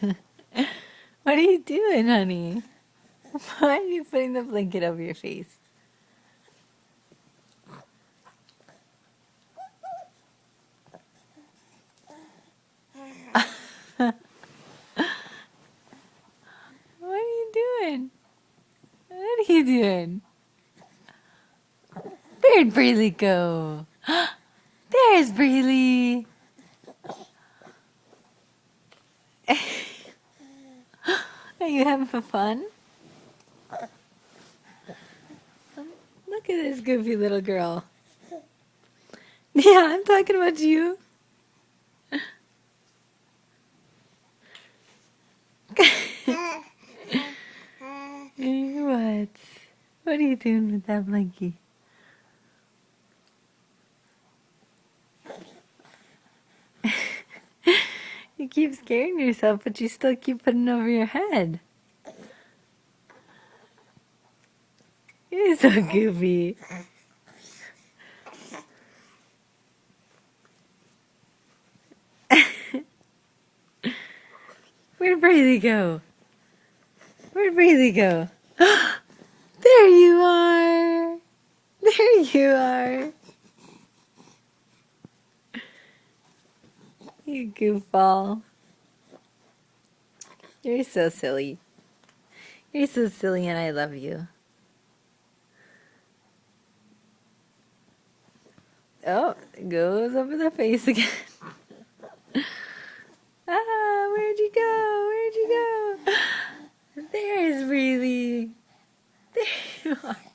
What are you doing, honey? Why are you putting the blanket over your face? What are you doing? What are you doing? Where'd Braylee go? There's Braylee. Are you having fun? Look at this goofy little girl. Yeah, I'm talking about you. What? What are you doing with that blankie? You keep scaring yourself, but you still keep putting it over your head. You're so goofy. Where'd Braylee go? Where'd Braylee go? There you are. There you are. You goofball. You're so silly. You're so silly and I love you. Oh, it goes over the face again. Ah, where'd you go? Where'd you go? There's Braylee. There you are.